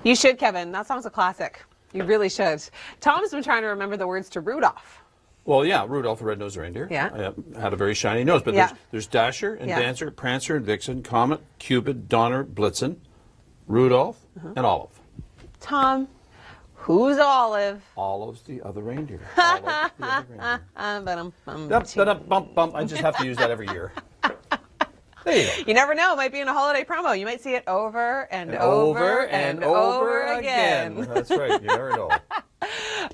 You should, Kevin. That song's a classic. You really should. Tom's been trying to remember the words to Rudolph. Well, yeah, Rudolph the Red-Nosed Reindeer. Yeah. Had a very shiny nose. But there's Dasher and Dancer, Prancer and Vixen, Comet, Cupid, Donner, Blitzen, Rudolph, and Olive. Tom, who's Olive? Olive's the other reindeer. Olive's the other reindeer. I just have to use that every year. There you go. You never know. It might be in a holiday promo. You might see it over and over again. That's right. You never know.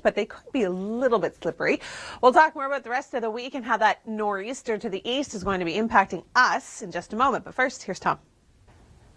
But they could be a little bit slippery. We'll talk more about the rest of the week and how that nor'easter to the east is going to be impacting us in just a moment. But first, here's Tom.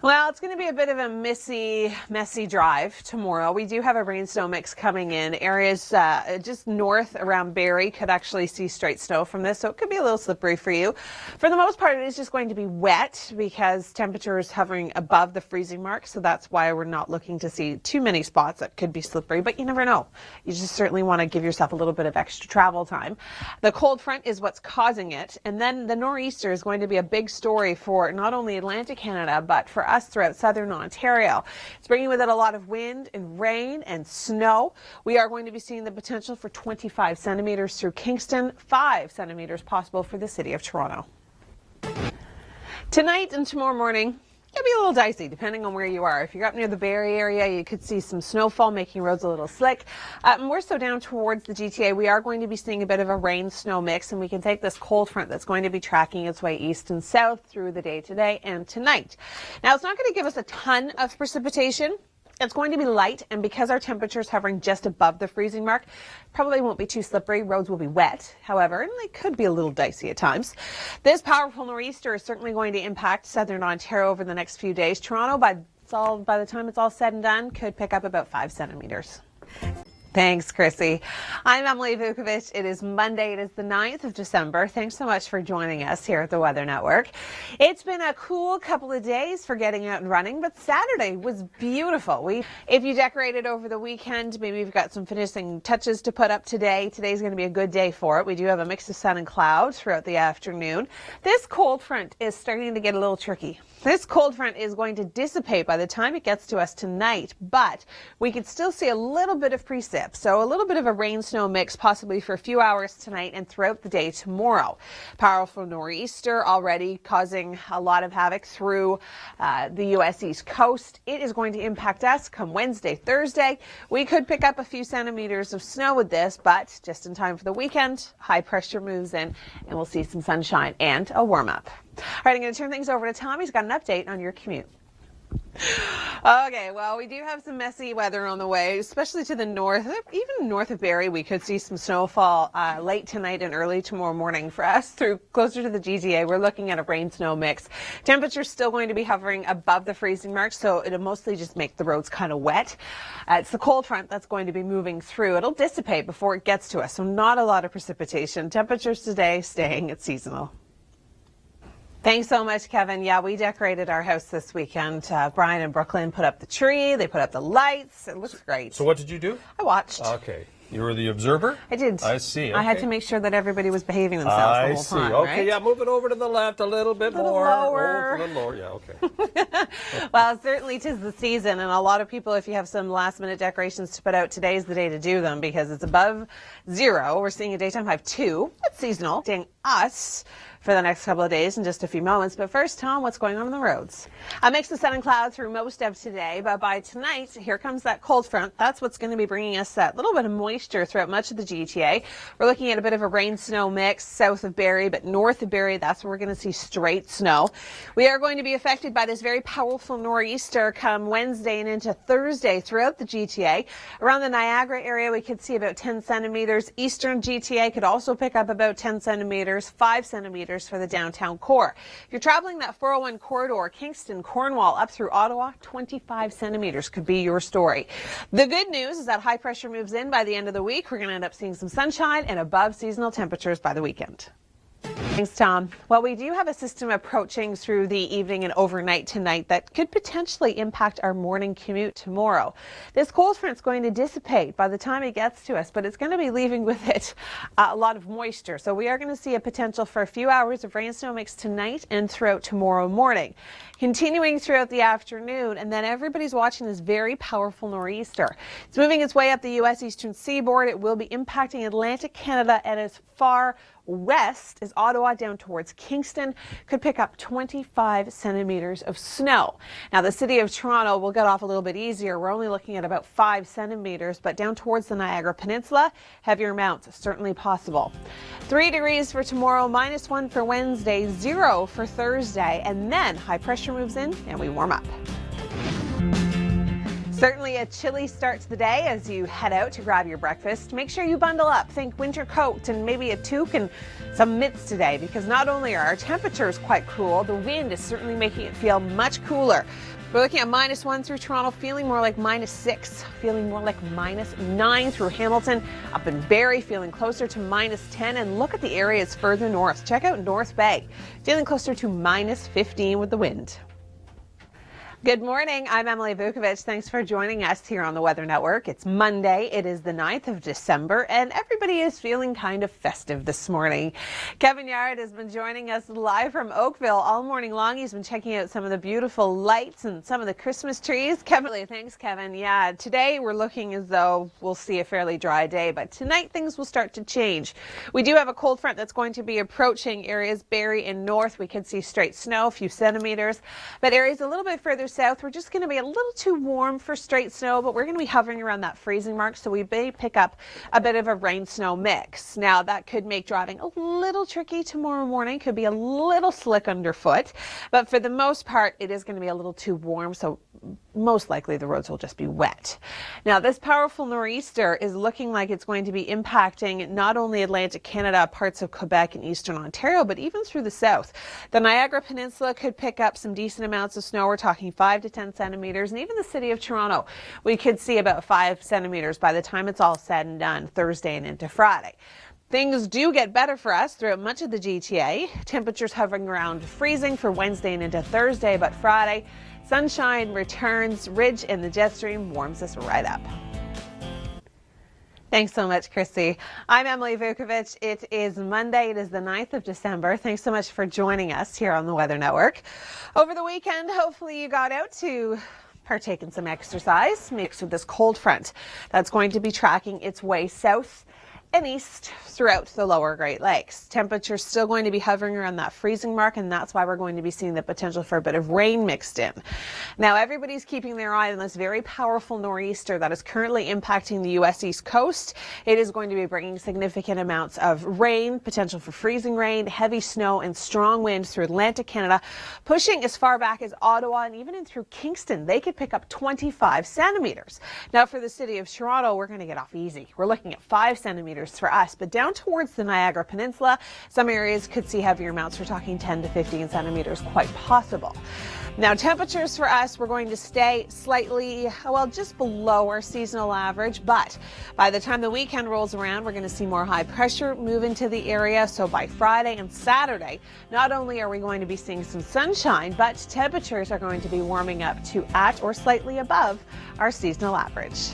Well, it's going to be a bit of a messy drive tomorrow. We do have a rain snow mix coming in. Areas just north around Barrie could actually see straight snow from this, so it could be a little slippery for you. For the most part, it is just going to be wet because temperatures hovering above the freezing mark, so that's why we're not looking to see too many spots that could be slippery, but you never know. You just certainly want to give yourself a little bit of extra travel time. The cold front is what's causing it, and then the nor'easter is going to be a big story for not only Atlantic Canada, but for us throughout southern Ontario. It's bringing with it a lot of wind and rain and snow. We are going to be seeing the potential for 25 centimeters through Kingston, 5 centimeters possible for the city of Toronto. Tonight and tomorrow morning, it'll be a little dicey depending on where you are. If you're up near the Barrie area, you could see some snowfall making roads a little slick. More so down towards the GTA, we are going to be seeing a bit of a rain-snow mix, and we can take this cold front that's going to be tracking its way east and south through the day today and tonight. Now, it's not going to give us a ton of precipitation. It's going to be light, and because our temperature is hovering just above the freezing mark, probably won't be too slippery. Roads will be wet, however, and they could be a little dicey at times. This powerful nor'easter is certainly going to impact southern Ontario over the next few days. Toronto, by the time it's all said and done, could pick up about 5 centimeters. Thanks, Chrissy. I'm Emily Vukovic. It is Monday. It is the 9th of December. Thanks so much for joining us here at the Weather Network. It's been a cool couple of days for getting out and running, but Saturday was beautiful. If you decorated over the weekend, maybe you've got some finishing touches to put up today. Today's going to be a good day for it. We do have a mix of sun and clouds throughout the afternoon. This cold front is starting to get a little tricky. This cold front is going to dissipate by the time it gets to us tonight, but we could still see a little bit of precip. So a little bit of a rain-snow mix possibly for a few hours tonight and throughout the day tomorrow. Powerful nor'easter already causing a lot of havoc through the U.S. East Coast. It is going to impact us come Wednesday, Thursday. We could pick up a few centimeters of snow with this, but just in time for the weekend, high pressure moves in and we'll see some sunshine and a warm-up. All right, I'm going to turn things over to Tom. He's got an update on your commute. Okay, well, we do have some messy weather on the way, especially to the north. Even north of Barrie, we could see some snowfall late tonight and early tomorrow morning. For us, through closer to the GTA, we're looking at a rain-snow mix. Temperature's still going to be hovering above the freezing mark, so it'll mostly just make the roads kind of wet. It's the cold front that's going to be moving through. It'll dissipate before it gets to us, so not a lot of precipitation. Temperatures today staying at seasonal. Thanks so much, Kevin. Yeah, we decorated our house this weekend. Brian and Brooklyn put up the tree. They put up the lights. It looks great. So what did you do? I watched. Okay. You were the observer? I did. I see. Okay. I had to make sure that everybody was behaving themselves the whole time. Okay, right? Yeah, move it over to the left a little bit more. Lower. A little lower, yeah, okay. Well, certainly 'tis the season, and a lot of people, if you have some last-minute decorations to put out, today's the day to do them because it's above zero. We're seeing a daytime high of 2. That's seasonal. Dang us for the next couple of days in just a few moments. But first, Tom, what's going on the roads? A mix of sun and clouds through most of today, but by tonight, here comes that cold front. That's what's going to be bringing us that little bit of moisture throughout much of the GTA. We're looking at a bit of a rain-snow mix south of Barrie, but north of Barrie, that's where we're going to see straight snow. We are going to be affected by this very powerful nor'easter come Wednesday and into Thursday throughout the GTA. Around the Niagara area, we could see about 10 centimeters. Eastern GTA could also pick up about 10 centimeters, 5 centimeters for the downtown core. If you're traveling that 401 corridor, Kingston, Cornwall, up through Ottawa, 25 centimeters could be your story. The good news is that high pressure moves in by the end of the week. We're going to end up seeing some sunshine and above seasonal temperatures by the weekend. Thanks, Tom. Well, we do have a system approaching through the evening and overnight tonight that could potentially impact our morning commute tomorrow. This cold front's going to dissipate by the time it gets to us, but it's going to be leaving with it a lot of moisture. So we are going to see a potential for a few hours of rain snow mix tonight and throughout tomorrow morning. Continuing throughout the afternoon, and then everybody's watching this very powerful nor'easter. It's moving its way up the U.S. eastern seaboard. It will be impacting Atlantic Canada and as far west as Ottawa down towards Kingston. Could pick up 25 centimeters of snow. Now the city of Toronto will get off a little bit easier. We're only looking at about 5 centimeters, but down towards the Niagara Peninsula, heavier amounts certainly possible. 3 degrees for tomorrow, -1 for Wednesday, 0 for Thursday, and then high pressure moves in and we warm up. Certainly a chilly start to the day as you head out to grab your breakfast. Make sure you bundle up. Think winter coat and maybe a toque and some mitts today, because not only are our temperatures quite cool, the wind is certainly making it feel much cooler. We're looking at -1 through Toronto, feeling more like -6, feeling more like -9 through Hamilton, up in Barrie, feeling closer to -10, and look at the areas further north. Check out North Bay, feeling closer to -15 with the wind. Good morning. I'm Emily Vukovic. Thanks for joining us here on the Weather Network. It's Monday. It is the 9th of December, and everybody is feeling kind of festive this morning. Kevin Yard has been joining us live from Oakville all morning long. He's been checking out some of the beautiful lights and some of the Christmas trees. Kevin, thanks, Kevin. Yeah, today we're looking as though we'll see a fairly dry day, but tonight things will start to change. We do have a cold front that's going to be approaching areas Barrie and north. We could see straight snow, a few centimeters, but areas a little bit further south, we're just going to be a little too warm for straight snow, but we're going to be hovering around that freezing mark, so we may pick up a bit of a rain snow mix. Now that could make driving a little tricky tomorrow morning, could be a little slick underfoot, but for the most part it is going to be a little too warm, so most likely the roads will just be wet. Now this powerful nor'easter is looking like it's going to be impacting not only Atlantic Canada, parts of Quebec and eastern Ontario, but even through the south. The Niagara Peninsula could pick up some decent amounts of snow. We're talking 5 to 10 centimeters, and even the city of Toronto, we could see about 5 centimeters by the time it's all said and done Thursday and into Friday. Things do get better for us throughout much of the GTA. Temperatures hovering around freezing for Wednesday and into Thursday, but Friday, sunshine returns. Ridge and the jet stream warms us right up. Thanks so much, Chrissy. I'm Emily Vukovic. It is Monday. It is the 9th of December. Thanks so much for joining us here on the Weather Network. Over the weekend, hopefully you got out to partake in some exercise mixed with this cold front that's going to be tracking its way south and east throughout the lower Great Lakes. Temperatures still going to be hovering around that freezing mark, and that's why we're going to be seeing the potential for a bit of rain mixed in. Now everybody's keeping their eye on this very powerful nor'easter that is currently impacting the U.S. East Coast. It is going to be bringing significant amounts of rain, potential for freezing rain, heavy snow, and strong winds through Atlantic Canada, pushing as far back as Ottawa and even in through Kingston. They could pick up 25 centimeters. Now for the city of Toronto, we're going to get off easy. We're looking at 5 centimeters for us, but down towards the Niagara Peninsula, some areas could see heavier amounts. We're talking 10 to 15 centimeters, quite possible. Now temperatures for us, we're going to stay slightly, well, just below our seasonal average, but by the time the weekend rolls around, we're going to see more high pressure move into the area. So by Friday and Saturday, not only are we going to be seeing some sunshine, but temperatures are going to be warming up to at or slightly above our seasonal average.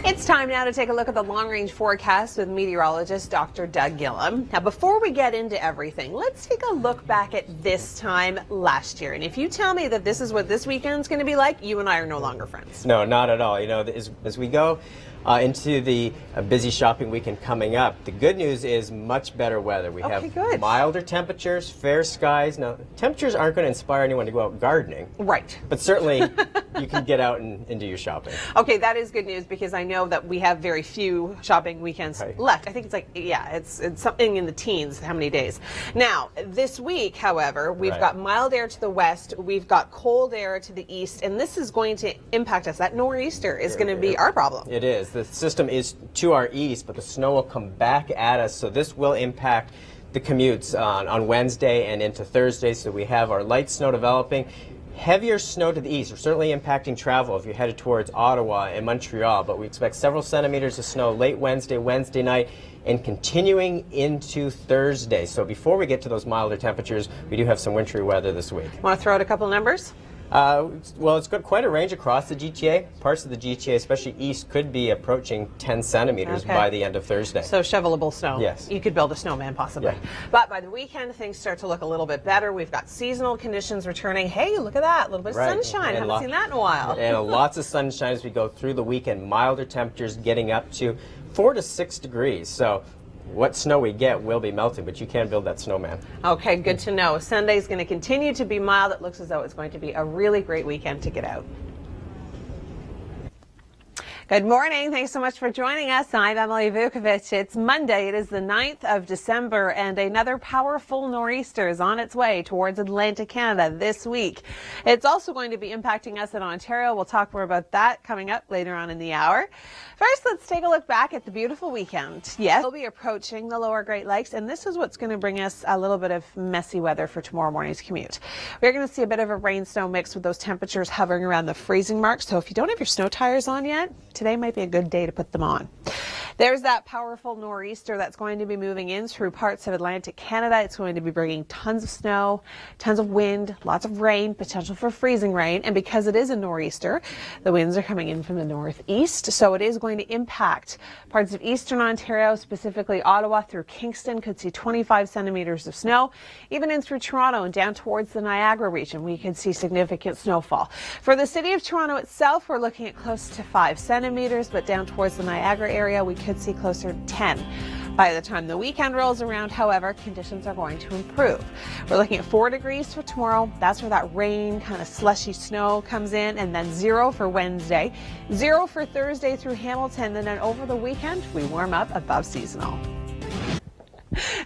It's time now to take a look at the long-range forecast with meteorologist Dr. Doug Gillum. Now, before we get into everything, let's take a look back at this time last year. And if you tell me that this is what this weekend's going to be like, you and I are no longer friends. No, not at all. You know, as we go into the busy shopping weekend coming up, the good news is much better weather. We have milder temperatures, fair skies. Now, temperatures aren't going to inspire anyone to go out gardening. Right. But certainly you can get out and do your shopping. Okay, that is good news, because I know that we have very few shopping weekends left. I think it's like, yeah, it's something in the teens, how many days. Now, this week, however, we've got mild air to the west, we've got cold air to the east, and this is going to impact us. That nor'easter is going to be our problem. It is. The system is to our east, but the snow will come back at us, so this will impact the commutes on Wednesday and into Thursday. So we have our light snow developing. Heavier snow to the east. We're certainly impacting travel if you're headed towards Ottawa and Montreal, but we expect several centimeters of snow late Wednesday night, and continuing into Thursday. So before we get to those milder temperatures, we do have some wintry weather this week. Want to throw out a couple numbers? Well, it's got quite a range across the GTA. Parts of the GTA, especially east, could be approaching 10 centimeters by the end of Thursday. So shovelable snow. Yes. You could build a snowman possibly. Yeah. But by the weekend, things start to look a little bit better. We've got seasonal conditions returning. Hey, look at that. A little bit of sunshine. Haven't seen that in a while. And lots of sunshine as we go through the weekend. Milder temperatures getting up to 4 to 6 degrees. So what snow we get will be melting, but you can build that snowman. Okay, good to know. Sunday's going to continue to be mild. It looks as though it's going to be a really great weekend to get out. Good morning. Thanks so much for joining us. I'm Emily Vukovic. It's Monday. It is the 9th of December, and another powerful nor'easter is on its way towards Atlantic Canada this week. It's also going to be impacting us in Ontario. We'll talk more about that coming up later on in the hour. First, let's take a look back at the beautiful weekend. Yes, we'll be approaching the lower Great Lakes, and this is what's going to bring us a little bit of messy weather for tomorrow morning's commute. We're going to see a bit of a rain-snow mix with those temperatures hovering around the freezing mark. So if you don't have your snow tires on yet, today might be a good day to put them on. There's that powerful nor'easter that's going to be moving in through parts of Atlantic Canada. It's going to be bringing tons of snow, tons of wind, lots of rain, potential for freezing rain. And because it is a nor'easter, the winds are coming in from the northeast. So it is going to impact parts of eastern Ontario, specifically Ottawa through Kingston. Could see 25 centimeters of snow. Even in through Toronto and down towards the Niagara region, we could see significant snowfall. For the city of Toronto itself, we're looking at close to 5 centimeters, but down towards the Niagara area, we could see closer to 10. By the time the weekend rolls around, however, conditions are going to improve. We're looking at 4 degrees for tomorrow. That's where that rain, kind of slushy snow comes in, and then 0 for Wednesday, 0 for Thursday through Hamilton, and then over the weekend, we warm up above seasonal.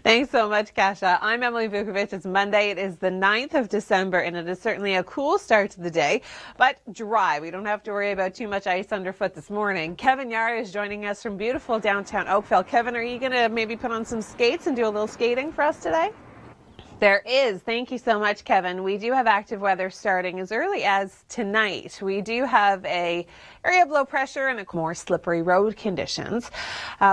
Thanks so much, Kasha. I'm Emily Vukovic. It's Monday. It is the 9th of December, and it is certainly a cool start to the day, but dry. We don't have to worry about too much ice underfoot this morning. Kevin Yar is joining us from beautiful downtown Oakville. Kevin, are you going to maybe put on some skates and do a little skating for us today? There is. Thank you so much, Kevin. We do have active weather starting as early as tonight. We do have a area of low pressure and more slippery road conditions.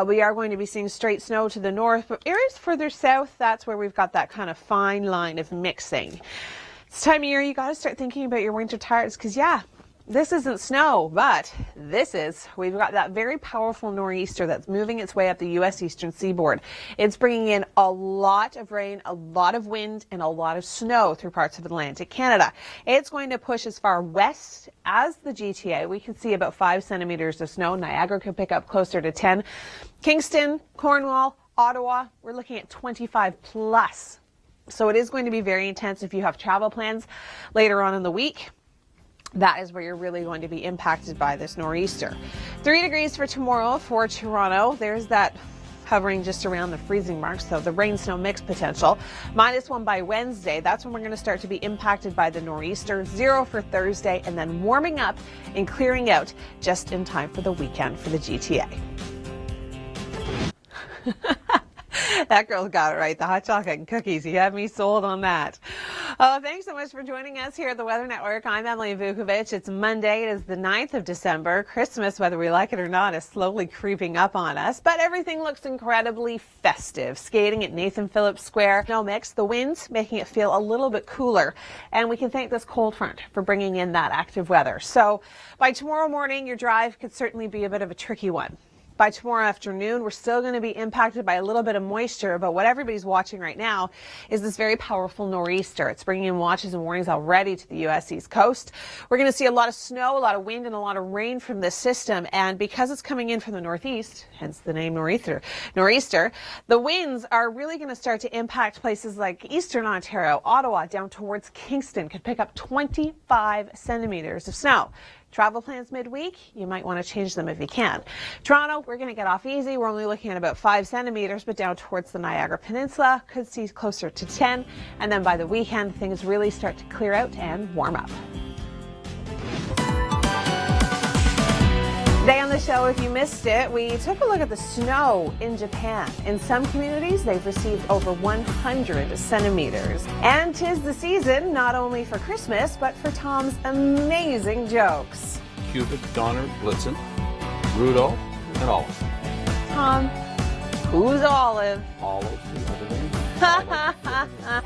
We are going to be seeing straight snow to the north, but areas further south, that's where we've got that kind of fine line of mixing. This time of year, you got to start thinking about your winter tires because, yeah, this isn't snow, but we've got that very powerful nor'easter that's moving its way up the U.S. eastern seaboard. It's bringing in a lot of rain, a lot of wind, and a lot of snow through parts of Atlantic Canada. It's going to push as far west as the GTA. We can see about 5 centimeters of snow. Niagara could pick up closer to 10. Kingston, Cornwall, Ottawa, we're looking at 25 plus. So it is going to be very intense if you have travel plans later on in the week. That is where you're really going to be impacted by this nor'easter. 3 degrees for tomorrow for Toronto. There's that hovering just around the freezing mark, so the rain-snow mix potential. -1 by Wednesday. That's when we're going to start to be impacted by the nor'easter. 0 for Thursday, and then warming up and clearing out just in time for the weekend for the GTA. That girl got it right. The hot chocolate and cookies. You have me sold on that. Oh, thanks so much for joining us here at the Weather Network. I'm Emily Vukovic. It's Monday. It is the 9th of December. Christmas, whether we like it or not, is slowly creeping up on us. But everything looks incredibly festive. Skating at Nathan Phillips Square. Snow mix. The winds making it feel a little bit cooler. And we can thank this cold front for bringing in that active weather. So by tomorrow morning, your drive could certainly be a bit of a tricky one. By tomorrow afternoon, we're still going to be impacted by a little bit of moisture, but what everybody's watching right now is this very powerful nor'easter. It's bringing in watches and warnings already to the U.S. East Coast. We're going to see a lot of snow, a lot of wind, and a lot of rain from this system, and because it's coming in from the northeast, hence the name nor'easter, the winds are really going to start to impact places like eastern Ontario, Ottawa, down towards Kingston, could pick up 25 centimeters of snow. Travel plans midweek, you might want to change them if you can. Toronto, we're going to get off easy. We're only looking at about 5 centimeters, but down towards the Niagara Peninsula, could see closer to 10. And then by the weekend, things really start to clear out and warm up. Today on the show, if you missed it, we took a look at the snow in Japan. In some communities, they've received over 100 centimeters. And 'tis the season, not only for Christmas, but for Tom's amazing jokes. Cupid, Donner, Blitzen, Rudolph, and Olive. Tom, who's Olive? Olive, the other name.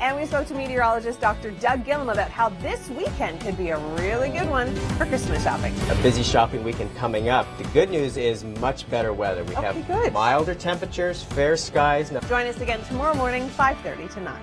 And we spoke to meteorologist Dr. Doug Gillum about how this weekend could be a really good one for Christmas shopping. A busy shopping weekend coming up. The good news is much better weather. We have good. milder temperatures, fair skies. Join us again tomorrow morning, 5:30 to 9.